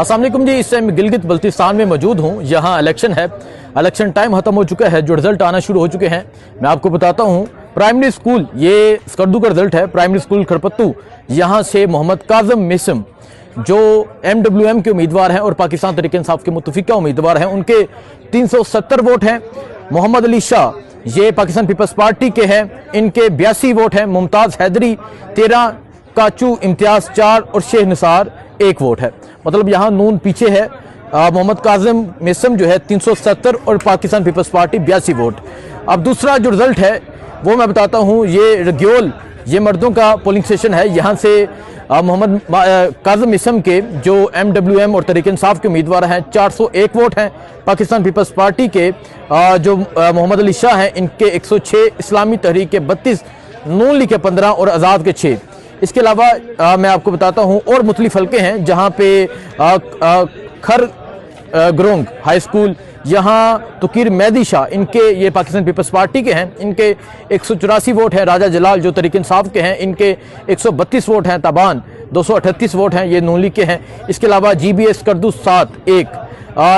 अस्सलाम वालेकुम जी। इस टाइम गिलगित बल्तिस्तान में मौजूद हूँ। यहाँ इलेक्शन है, इलेक्शन टाइम खत्म हो चुका है, जो रिजल्ट आना शुरू हो चुके हैं मैं आपको बताता हूँ। प्राइमरी स्कूल, ये स्कर्दू का रिजल्ट है। प्राइमरी स्कूल खरपत्तू, यहाँ से मोहम्मद काजम मिसम जो MWM के उम्मीदवार हैं और पाकिस्तान तहरीक इंसाफ के मुतफिका उम्मीदवार हैं, उनके 370 वोट हैं। मोहम्मद अली शाह, ये पाकिस्तान पीपल्स पार्टी के हैं, इनके 82 वोट हैं। मुमताज हैदरी 13, काचू इम्तियाज 4 और शेख निसार 1 वोट है। मतलब यहाँ नून पीछे है। मोहम्मद काजिम मिसम जो है 370 और पाकिस्तान पीपल्स पार्टी 82 वोट। अब दूसरा जो रिजल्ट है वो मैं बताता हूँ। ये रग्योल, ये मर्दों का पोलिंग स्टेशन है। यहाँ से मोहम्मद काजिम मिसम के जो MWM और तहरीक इंसाफ के उम्मीदवार हैं 401 वोट हैं। पाकिस्तान पीपल्स पार्टी के जो मोहम्मद अली शाह हैं, इनके 106, इस्लामी तहरीक के 32, नून लीग के 15 और आज़ाद के 6। इसके अलावा मैं आपको बताता हूँ और मुख्तलिफ हल्के हैं जहाँ पे खर ग्रोंग हाई स्कूल, यहाँ तुकीर मेहदी शाह, इनके ये पाकिस्तान पीपल्स पार्टी के हैं, इनके 184 वोट हैं। राजा जलाल जो तहरीक इंसाफ के हैं, इनके 132 वोट हैं। ताबान 238 वोट हैं, ये नून लीग के हैं। इसके अलावा GBA स्कर्दू 7-1,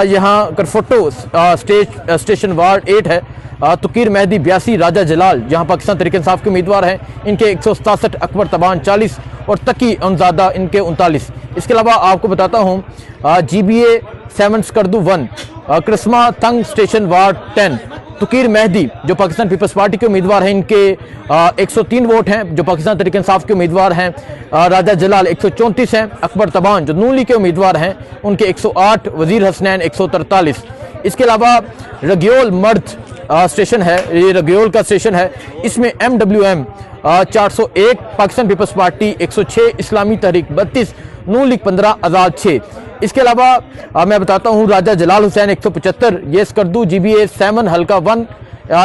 यहाँ करफोटो स्टेशन वार्ड 8 है। तुकीर मेहदी 82, राजा जलाल यहाँ पाकिस्तान तहरीक इंसाफ के उम्मीदवार हैं, इनके 167, अकबर तबान 40 और तकी अनजादा इनके 39। इसके अलावा आपको बताता हूँ GBA 7 स्कर्दू 1, क्रिस्मा तंग स्टेशन वार्ड 10, तुकीर मेहदी जो पाकिस्तान पीपल्स पार्टी के उम्मीदवार हैं, इनके 103 वोट हैं। जो पाकिस्तान तहरीक इंसाफ के उम्मीदवार हैं राजा जलाल 134 हैं। अकबर तबान जो नून लीग के उम्मीदवार हैं, उनके 108, वजीर हसनैन 143। इसके अलावा रग्योल मर्द स्टेशन है, ये रग्योल का स्टेशन है। इसमें MWM 401, पाकिस्तान पीपल्स पार्टी 106, इस्लामी तहरीक 32, नून लीग 15, आज़ाद 6। इसके अलावा मैं बताता हूँ राजा जलाल हुसैन 175, ये स्कर्दू GBA 7 हल्का 1,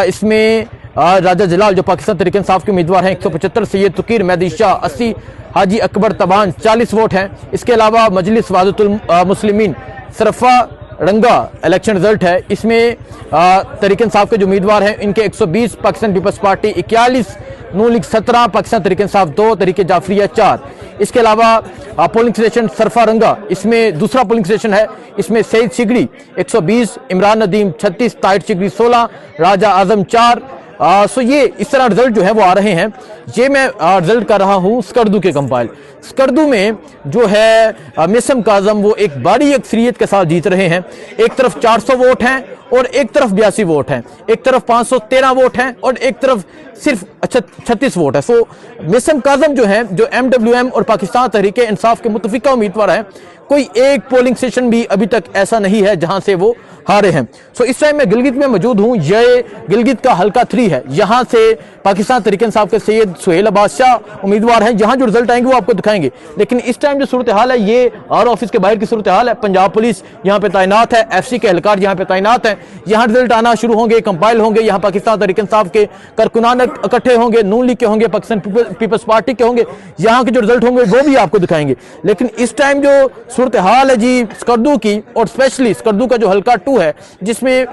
इसमें राजा जलाल जो पाकिस्तान तहरीक इंसाफ के उम्मीदवार हैं 175, सैयद तुकीर मेहदी शाह 80, हाजी अकबर तबान 40 वोट हैं। इसके अलावा मजलिस वादतुल मुस्लिमीन सरफा रंगा इलेक्शन रिजल्ट है। इसमें तहरीक इंसाफ के जो उम्मीदवार हैं, इनके 120, पाकिस्तान पीपल्स पार्टी 41, नून लीग 17, पाकिस्तान तहरीक इंसाफ 2, तहरीक जाफरिया 4। इसके अलावा पोलिंग स्टेशन सरफा रंगा, इसमें दूसरा पोलिंग स्टेशन है। इसमें सईद शिगड़ी 120, इमरान नदीम 36, ताहिर शिगड़ी 16, राजा आजम 4। सो ये इस तरह रिजल्ट जो है वो आ रहे हैं। ये मैं रिजल्ट कर रहा हूँ स्कर्दू के कंपाइल। स्कर्दू में जो है मिसम काजम वो एक बड़ी अक्सरियत के साथ जीत रहे हैं। एक तरफ 400 वोट हैं और एक तरफ 82 वोट हैं, एक तरफ 513 वोट हैं और एक तरफ सिर्फ 36 वोट है। सो मिसम काजम जो है, जो MWM और पाकिस्तान तहरीक इंसाफ के मुतफिका उम्मीदवार हैं, कोई एक पोलिंग स्टेशन भी अभी तक ऐसा नहीं है जहां से वो हारे हैं। सो इस टाइम मैं गिलगित में मौजूद हूं। ये गिलगित का हल्का 3 है। यहां से पाकिस्तान तहरीक इंसाफ के सैयद सुहेल अब्बास शाह उम्मीदवार हैं। जहां जो रिजल्ट आएंगे वो आपको दिखाएंगे। लेकिन इस टाइम जो सूरत हाल है, ये आर ऑफिस के बाहर की सूरत हाल है। पंजाब पुलिस यहाँ पे तैनात है, FC के एहलकार यहाँ पे तैनात है। यहाँ रिजल्ट आना शुरू होंगे, कंपाइल होंगे। यहाँ पाकिस्तान तहरीक इंसाफ के कारकुनान इकट्ठे होंगे, नून लीग के होंगे, पाकिस्तान पीपल्स पार्टी के होंगे। यहाँ के जो रिजल्ट होंगे वो भी आपको दिखाएंगे। लेकिन इस टाइम जो सूरत हाल है जी स्कर्दू की, और स्पेशली स्कर्दू का जो हल्का 2 है, जिसमें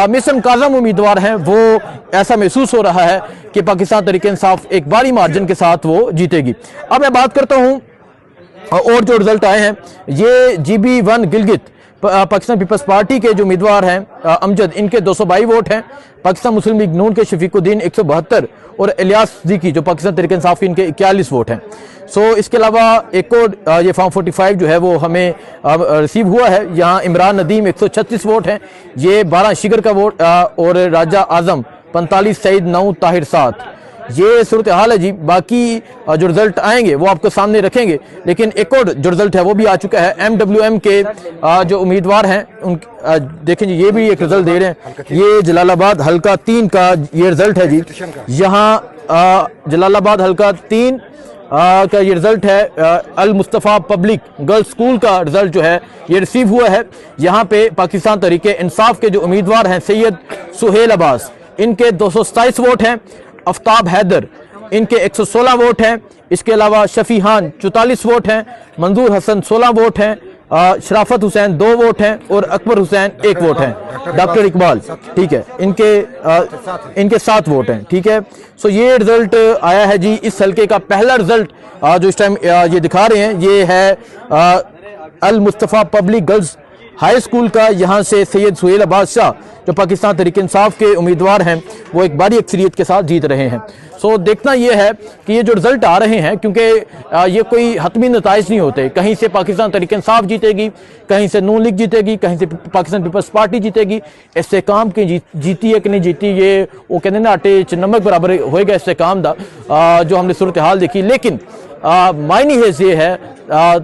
मिसम काजम उम्मीदवार हैं, वो ऐसा महसूस हो रहा है कि पाकिस्तान तहरीक इंसाफ एक बड़ी मार्जिन के साथ वो जीतेगी। अब मैं बात करता हूं और जो रिजल्ट आए हैं। ये GB1 Gilgit Pakistan peoples party के जो उम्मीदवार हैं अमजद, इनके 222 वोट हैं। पाकिस्तान मुस्लिम लीग नून के शफीकुद्दीन 172 और इलियास सिद्दीकी जो पाकिस्तान तहरीक इंसाफ के, इनके 41 वोट हैं। सो इसके अलावा एक और ये फॉर्म 45 जो है वो हमें रिसीव हुआ है। यहाँ इमरान नदीम 136 वोट हैं, ये 12 शिगर का वोट, और राजा आजम 45, सईद 9, ताहिर 7। ये सूरत हाल है जी। बाकी जो रिजल्ट आएंगे वो आपको सामने रखेंगे। लेकिन एक और जो रिजल्ट है वो भी आ चुका है। MWM के जो उम्मीदवार हैं उन देखें जी, ये भी एक रिजल्ट दे रहे हैं। ये जलालाबाद हल्का 3 का ये रिजल्ट है जी। यहाँ जलालाबाद हल्का 3 का ये रिजल्ट है। Al Mustafa public girls school का रिजल्ट जो है ये रिसीव हुआ है। यहाँ पे पाकिस्तान तहरीक इंसाफ के जो उम्मीदवार हैं सैयद सुहेल अब्बास, इनके 227 वोट हैं। आफ्ताब हैदर, इनके 116 वोट हैं। इसके अलावा शफीहान 44 वोट हैं। मंजूर हसन 16 वोट हैं। शराफत हुसैन 2 वोट हैं और अकबर हुसैन 1 वोट हैं। डॉक्टर इकबाल, ठीक है, इनके 7 वोट हैं। ठीक है। सो ये रिजल्ट आया है जी इस हल्के का। पहला रिजल्ट जो इस टाइम ये दिखा रहे हैं ये है Al Mustafa public girls high school का। यहाँ से सैयद सुहेल अब्बास शाह जो पाकिस्तान तहरीक इंसाफ के उम्मीदवार हैं वो एक बड़ी अक्सरियत के साथ जीत रहे हैं। सो देखना ये है कि ये जो रिजल्ट आ रहे हैं, क्योंकि ये कोई हतमी नताइज नहीं होते, कहीं से पाकिस्तान तहरीक इंसाफ जीतेगी, कहीं से नून लीग जीतेगी, कहीं से पाकिस्तान पीपल्स पार्टी जीतेगी। इससे काम की जीती है कि नहीं जीती, ये वो कहते हैं ना आटे च नमक बराबर होएगा इससे काम दा, जो हमने सूरत हाल देखी। लेकिन मायने हेज ये है,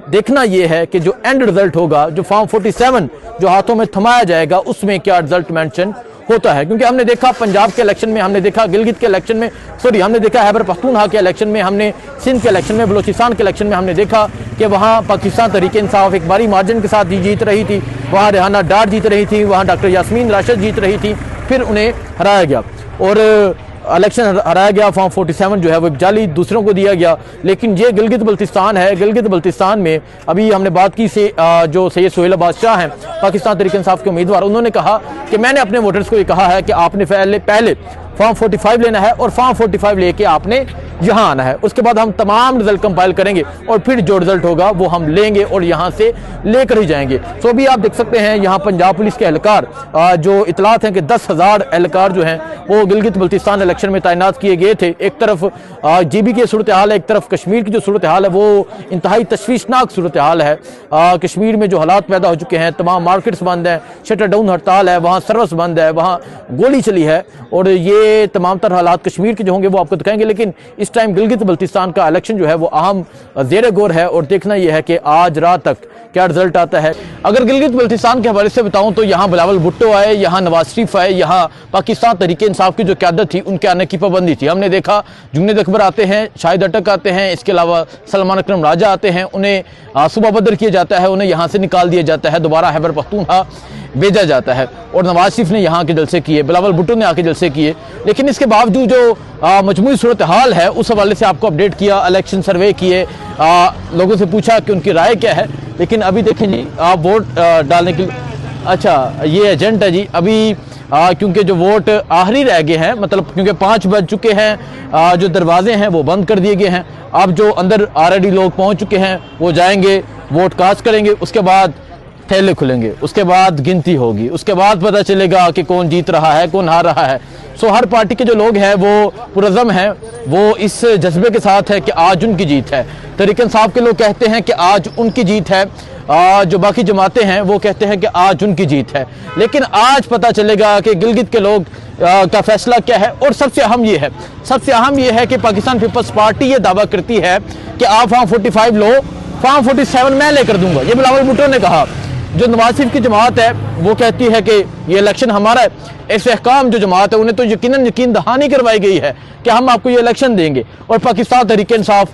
देखना ये है कि जो एंड रिजल्ट होगा, जो फॉर्म 47 जो हाथों में थमाया जाएगा, उसमें क्या रिजल्ट मेंशन होता है। क्योंकि हमने देखा पंजाब के इलेक्शन में, हमने देखा गिलगित के इलेक्शन में, हमने देखा खैबर पख्तूनख्वा के इलेक्शन में, हमने सिंध के इलेक्शन में, बलोचिस्तान के इलेक्शन में हमने देखा कि वहाँ पाकिस्तान तहरीक इंसाफ एक बड़ी मार्जिन के साथ जीत रही थी, वहाँ रेहाना डार जीत रही थी, वहाँ डॉक्टर यास्मीन राशिद जीत रही थी, फिर उन्हें हराया गया और इलेक्शन हराया गया। फॉर्म 47 जो है वो एक जाली दूसरों को दिया गया। लेकिन ये गिलगित बल्तिस्तान है, गिलगित बल्तिस्तान में अभी हमने बात की से जो सैयद सुहेल अब्बास शाह हैं पाकिस्तान तहरीक इंसाफ के उम्मीदवार, उन्होंने कहा कि मैंने अपने वोटर्स को ये कहा है कि आपने पहले फॉर्म 45 लेना है और फॉर्म 45 लेके आपने यहाँ आना है। उसके बाद हम तमाम रिजल्ट कंपाइल करेंगे और फिर जो रिजल्ट होगा वो हम लेंगे और यहाँ से लेकर ही जाएंगे। सो अभी आप देख सकते हैं यहाँ पंजाब पुलिस के एहलकार जो इतलात हैं कि 10,000 एहलकार जो हैं वो गिलगित बल्तिस्तान इलेक्शन में तैनात किए गए थे। एक तरफ GB की सूरत हाल है, एक तरफ कश्मीर की जो सूरत हाल है वो इंतहाई तशवीशनाक सूरत हाल है। कश्मीर में जो हालात पैदा हो चुके हैं, तमाम मार्केट्स बंद हैं, शटर डाउन हड़ताल है, वहाँ सर्विस बंद है, वहाँ गोली चली है और ये तमाम तरह हालात कश्मीर के जो होंगे वो आपको दिखाएंगे। लेकिन इस टाइम गिलगित बल्तिस्तान का इलेक्शन जो है वो अहम ज़ेर गौर है और देखना यह है कि आज रात तक क्या रिजल्ट आता है। अगर गिलगित बल्तिस्तान के हवाले से बताऊं तो यहाँ बिलावल भुट्टो आए, यहाँ नवाज शरीफ आए, यहाँ पाकिस्तान तहरीक इंसाफ की जो क़यादत थी उनके आने की पाबंदी थी। हमने देखा जुन्नद अकबर आते हैं, शाहिद अटक आते हैं, इसके अलावा सलमान अकरम राजा आते हैं, उन्हें सुबह बदर किया जाता है, उन्हें यहाँ से निकाल दिया जाता है, दोबारा खैबर पख्तूनख्वा भेजा जाता है। और नवाज शरीफ ने यहाँ के जलसे किए, बिलावल भुट्टो ने आके जलसे किए। लेकिन इसके बावजूद जो मजमूई सूरत हाल है उस हवाले से आपको अपडेट किया, इलेक्शन सर्वे किए, लोगों से पूछा कि उनकी राय क्या है। लेकिन अभी देखें जी, आप वोट डालने के लिए, अच्छा ये एजेंट है जी, अभी क्योंकि जो वोट आखिरी रह गए हैं, मतलब क्योंकि 5 बज चुके हैं, जो दरवाजे हैं वो बंद कर दिए गए हैं। अब जो अंदर ऑलरेडी लोग पहुंच चुके हैं वो जाएंगे, वोट कास्ट करेंगे, उसके बाद थैले खुलेंगे, उसके बाद गिनती होगी, उसके बाद पता चलेगा कि कौन जीत रहा है कौन हार रहा है। सो हर पार्टी के जो लोग हैं वो पुरज़म हैं, वो इस जज्बे के साथ है कि आज उनकी जीत है। तहरीक इंसाफ के लोग कहते हैं कि आज उनकी जीत है, जो बाकी जमातें हैं वो कहते हैं कि आज उनकी जीत है। लेकिन आज पता चलेगा कि गिलगित के लोग का फैसला क्या है। और सबसे अहम ये है कि पाकिस्तान पीपल्स पार्टी ये दावा करती है कि आप फॉर्म 45 लो, फॉर्म 47 मैं लेकर दूंगा। ये बिलावल भुट्टो ने कहा। जो नवाज शरीफ की जमात है वो कहती है कि ये इलेक्शन हमारा है। ऐसे अहकाम जो जमात है उन्हें तो यकीन दहानी करवाई गई है कि हम आपको ये इलेक्शन देंगे। और पाकिस्तान तहरीक इंसाफ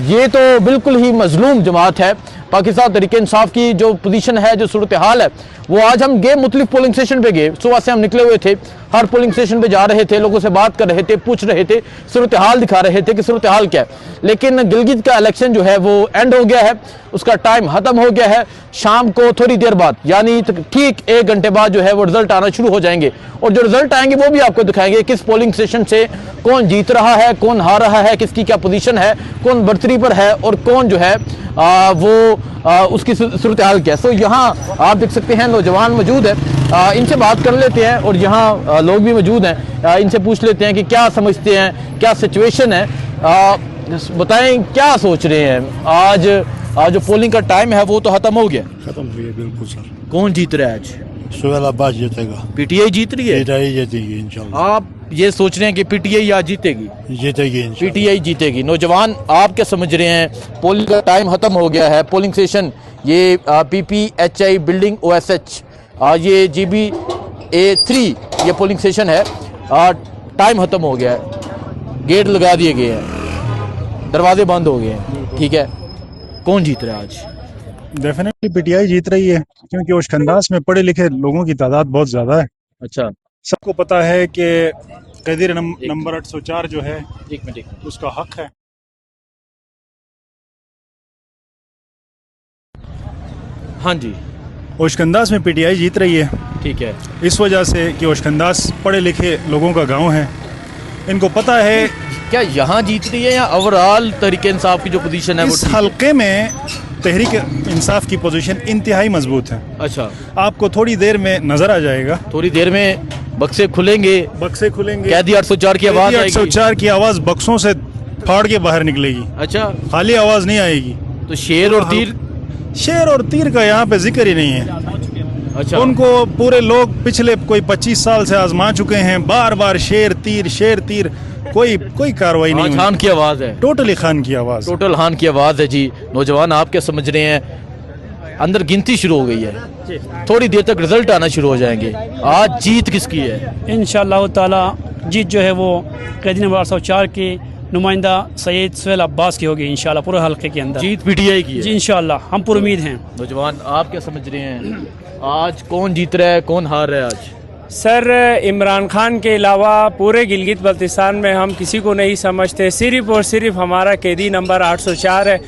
ये तो बिल्कुल ही मजलूम जमात है। पाकिस्तान तहरीक इंसाफ की जो पोजीशन है, जो सूरत हाल है, वो आज हम गए मुख्तलिफ पोलिंग स्टेशन पे गए, सुबह से हम निकले हुए थे, हर पोलिंग स्टेशन पे जा रहे थे, लोगों से बात कर रहे थे, पूछ रहे थे, सूरत हाल दिखा रहे थे कि सूरत हाल क्या है। लेकिन गिलगित का इलेक्शन जो है वो एंड हो गया है, उसका टाइम खत्म हो गया है। शाम को थोड़ी देर बाद यानी ठीक 1 घंटे बाद जो है वो रिजल्ट आना शुरू हो जाएंगे और जो रिजल्ट आएंगे वो भी आपको दिखाएंगे किस पोलिंग स्टेशन से कौन जीत रहा है, कौन हार रहा है, किसकी क्या पोजीशन है, कौन बढ़तरी पर है और कौन जो है उसकी सूरत हाल क्या है। तो यहाँ आप देख सकते हैं नौजवान मौजूद है, इनसे बात कर लेते हैं और यहाँ लोग भी मौजूद हैं, इनसे पूछ लेते हैं कि क्या समझते हैं, क्या सिचुएशन है, बताएं क्या सोच रहे हैं। आज जो पोलिंग का टाइम है वो तो खत्म हो गया। खत्म हो गया बिल्कुल सर। कौन जीत रहा है आज? सुहेल अब्बास जीतेगा। PTI जीत रही है? PTI जीतेगी इंशाल्लाह। आप ये सोच रहे हैं कि PTI आज जीतेगी? जीतेगी इंशाल्लाह। PTI जीतेगी। नौजवान आप क्या समझ रहे हैं? पोलिंग का टाइम खत्म हो गया है, पोलिंग स्टेशन ये PPHI बिल्डिंग OSH ये GB-A3 ये पोलिंग स्टेशन है, टाइम खत्म हो गया है, गेट लगा दिए गए हैं, दरवाजे बंद हो गए हैं, ठीक है। कौन जीत रहा है आज? डेफिनेटली PTI जीत रही है क्योंकि ओशखंदास में पढ़े लिखे लोगों की तादाद बहुत ज्यादा है। अच्छा, सबको पता है कि कैदिर नंबर 804 जो है एक मिनट उसका हक है। हाँ जी, ओशखंदास में PTI जीत रही है, ठीक है। इस वजह से कि ओशखंदास पढ़े लिखे लोगों का गांव है, इनको पता है। क्या यहाँ जीत रही है या ओवरऑल तहरीक इंसाफ की जो पोजीशन है इस हल्के में तहरीक इंसाफ की पोजीशन इंतहाई मजबूत है। अच्छा, आपको थोड़ी देर में नजर आ जाएगा, थोड़ी देर में बक्से खुलेंगे, बक्से खुलेंगे, कैदी 804 की आवाज आएगी। 804 की आवाज बक्सों से फाड़ के बाहर निकलेगी। अच्छा, खाली आवाज नहीं आएगी। तो शेर और तीर का यहाँ पे जिक्र ही नहीं है। अच्छा, उनको पूरे लोग पिछले कोई 25 साल से आजमा चुके हैं, बार बार शेर तीर, कोई कार्रवाई नहीं। खान की आवाज है, टोटली खान की आवाज, टोटल खान की आवाज है जी। नौजवान आप क्या समझ रहे हैं? अंदर गिनती शुरू हो गई है, थोड़ी देर तक रिजल्ट आना शुरू हो जाएंगे। आज जीत किसकी है? इंशाअल्लाह ताला जीत जो है वो कैदी नंबर 804 के नुमाइंदा सैयद सुहेल अब्बास की होगी इंशाल्लाह। पूरे हल्के के अंदर जीत पीटीआई की है जी इंशाल्लाह, हम पूरी उम्मीद हैं। नौजवान आप क्या समझ रहे हैं? आज कौन जीत रहा है, कौन हार रहा है आज? सर, इमरान खान के अलावा पूरे गिलगित बल्तिस्तान में हम किसी को नहीं समझते, सिर्फ और सिर्फ हमारा कैदी नंबर 804 है।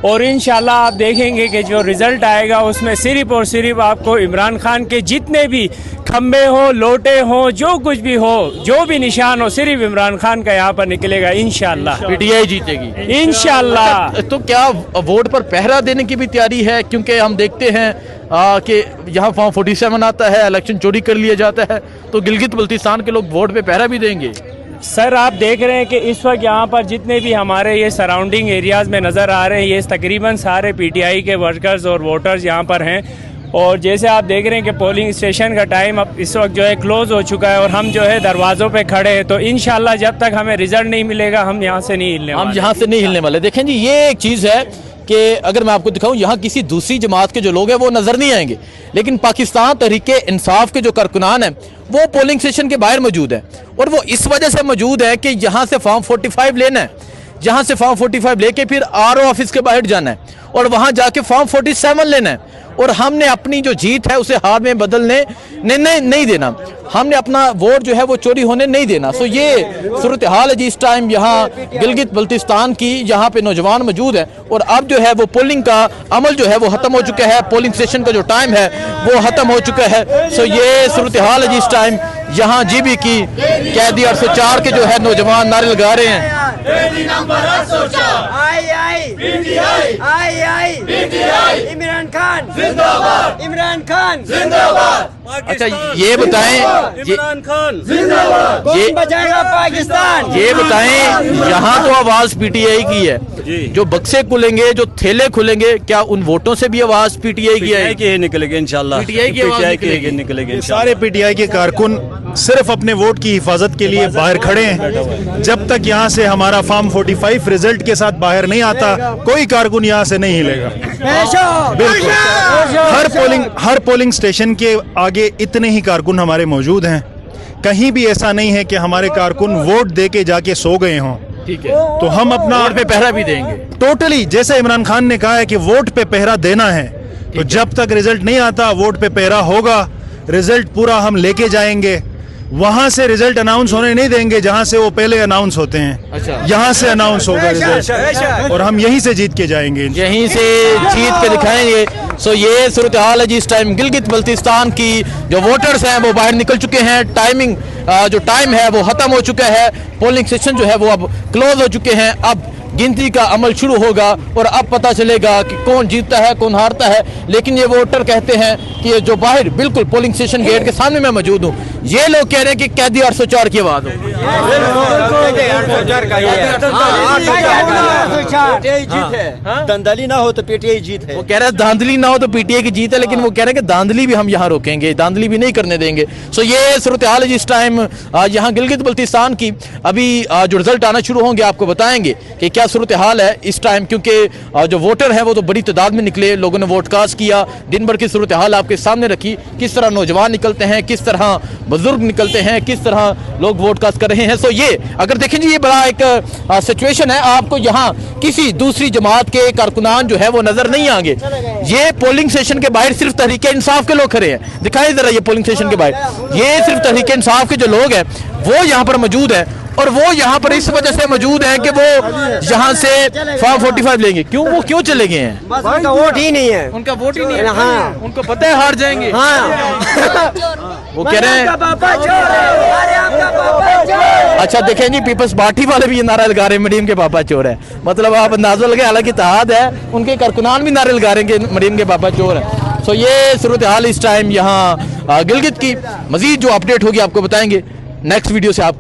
और इंशाल्लाह आप देखेंगे कि जो रिज़ल्ट आएगा उसमें सिर्फ और सिर्फ आपको इमरान खान के जितने भी खम्बे हो, लोटे हो, जो कुछ भी हो, जो भी निशान हो, सिर्फ इमरान खान का यहाँ पर निकलेगा इंशाल्लाह। पीटीआई जीतेगी इंशाल्लाह। तो क्या वोट पर पहरा देने की भी तैयारी है? क्योंकि हम देखते हैं कि यहाँ फॉर्म 47 आता है, इलेक्शन चोरी कर लिया जाता है, तो गिलगित बल्तिस्तान के लोग वोट पे पहरा भी देंगे। सर, आप देख रहे हैं कि इस वक्त यहाँ पर जितने भी हमारे ये सराउंडिंग एरियाज़ में नज़र आ रहे हैं, ये तकरीबन सारे पीटीआई के वर्कर्स और वोटर्स यहाँ पर हैं। और जैसे आप देख रहे हैं कि पोलिंग स्टेशन का टाइम अब इस वक्त जो है क्लोज़ हो चुका है और हम जो है दरवाज़ों पे खड़े हैं। तो इंशाल्लाह जब तक हमें रिजल्ट नहीं मिलेगा हम यहाँ से नहीं हिलने वाले। हम यहाँ से नहीं हिलने वाले। देखें जी, ये एक चीज़ है कि अगर मैं आपको दिखाऊं, यहाँ किसी दूसरी जमात के जो लोग हैं वो नज़र नहीं आएंगे, लेकिन पाकिस्तान तहरीके इंसाफ के जो कारकुनान हैं वो पोलिंग स्टेशन के बाहर मौजूद है। और वो इस वजह से मौजूद है कि यहाँ से फॉर्म 45 लेना है, जहाँ से फॉर्म 45 लेके फिर आरओ ऑफिस के बाहर जाना है और वहाँ जाके फॉर्म 47 लेना है। और हमने अपनी जो जीत है उसे हार में बदलने नहीं देना, हमने अपना वोट जो है वो चोरी होने नहीं देना। सो ये सूरत हाल है जी इस टाइम यहाँ गिलगित बल्तिस्तान की। यहाँ पे नौजवान मौजूद है और अब जो है वो पोलिंग का अमल जो है वो खत्म हो चुका है, पोलिंग स्टेशन का जो टाइम है वो खत्म हो चुका है। सो ये सूरत हाल है जी इस टाइम यहाँ जीबी की कैदी 804 के जो है नौजवान नारे लगा रहे हैं। इमरान खान जिंदाबाद, इमरान खान जिंदाबाद। अच्छा, ये बताएं, इमरान खान जिंदाबाद, कौन बचाएगा पाकिस्तान? ये बताएं, यहाँ तो आवाज पीटीआई की है, जो बक्से खुलेंगे, जो थैले खुलेंगे, क्या उन वोटों से भी आवाज पीटीआई की है? के निकलेगी इंशाल्लाह, पीटीआई की आवाज निकलेगी। सारे पीटीआई के कारकुन सिर्फ अपने वोट की हिफाजत के लिए बाहर खड़े हैं। जब तक यहाँ से हमारा फॉर्म 45 रिजल्ट के साथ बाहर नहीं आता, कोई कारकुन यहाँ से नहीं हिलेगा। बिल्कुल, हर पोलिंग स्टेशन के आगे इतने ही कारकुन हमारे मौजूद हैं। कहीं भी ऐसा नहीं है कि हमारे कारकुन वोट दे के जाके सो गए हों। ठीक है, तो हम अपना वोट पे पहरा भी देंगे। टोटली, जैसे इमरान खान ने कहा है कि वोट पे पहरा देना है, तो जब तक रिजल्ट नहीं आता वोट पे पहरा होगा। रिजल्ट पूरा हम लेके जाएंगे, वहां से रिजल्ट अनाउंस होने नहीं देंगे जहां से वो पहले अनाउंस होते हैं। अच्छा, यहाँ से अनाउंस होगा रिजल्ट और हम यहीं से जीत के जाएंगे, यहीं से जीत के दिखाएंगे। सो ये सूरत हाल है जी इस टाइम गिलगित बल्तिस्तान की। जो वोटर्स हैं वो बाहर निकल चुके हैं, टाइमिंग जो टाइम है वो खत्म हो चुका है, पोलिंग स्टेशन जो है वो अब क्लोज हो चुके हैं। अब गिनती का अमल शुरू होगा और अब पता चलेगा कि कौन जीतता है कौन हारता है। लेकिन ये वोटर कहते हैं कि ये जो बाहर बिल्कुल पोलिंग स्टेशन गेट के सामने मैं मौजूद हूँ, ये लोग कह रहे हैं कि कैदी 804 की आवाज हो। धांधली ना हो तो पीटीआई जीत है। वो कह रहे हैं धांधली ना हो तो पीटीआई की जीत है, लेकिन वो कह रहे हैं कि धांधली भी हम यहाँ रोकेंगे, धांधली भी नहीं करने देंगे। सो ये सूरत हाल है जिस टाइम यहाँ गिलगित बल्तिस्तान की। अभी जो रिजल्ट आना शुरू होंगे आपको बताएंगे कि क्या सूरत हाल है इस टाइम, क्योंकि जो वोटर है वो तो बड़ी तादाद में निकले, लोगों ने वोट कास्ट किया, दिन भर की सूरत हाल आपके सामने रखी, किस तरह नौजवान निकलते हैं, किस तरह बुजुर्ग निकलते हैं, किस तरह लोग वोट कास्ट कर रहे हैं। सो ये अगर देखें जी, ये बड़ा एक सिचुएशन है। आपको यहाँ किसी दूसरी जमात के कारकुनान जो है वो नजर नहीं आएंगे। ये पोलिंग स्टेशन के बाहर सिर्फ तहरीके इंसाफ के लोग खड़े हैं। दिखाई जरा ये पोलिंग स्टेशन के बाहर, ये सिर्फ तहरीके इंसाफ के जो लोग हैं वो यहाँ पर मौजूद है। और वो यहाँ पर इस वजह से मौजूद हैं कि वो यहाँ से फॉर्म 45 लेंगे। क्यों, वो क्यों चले गए हैं? उनका वोट ही नहीं है, उनका वोट ही नहीं है। हाँ, उनको पता है हार जाएंगे। हाँ। वो कह रहे हैं अच्छा देखें जी, पीपल्स पार्टी वाले भी ये नारा लगा रहे हैं मरीम के पापा चोर है। मतलब आप अंदाजा लगे, हालांकि इत्तेहाद है, उनके कारकुनान भी नारे लगा रहे हैं कि मरीम के पापा चोर है। सो ये सूरत हाल इस टाइम यहाँ गिलगित की। मजीद जो अपडेट होगी आपको बताएंगे नेक्स्ट वीडियो से। आपको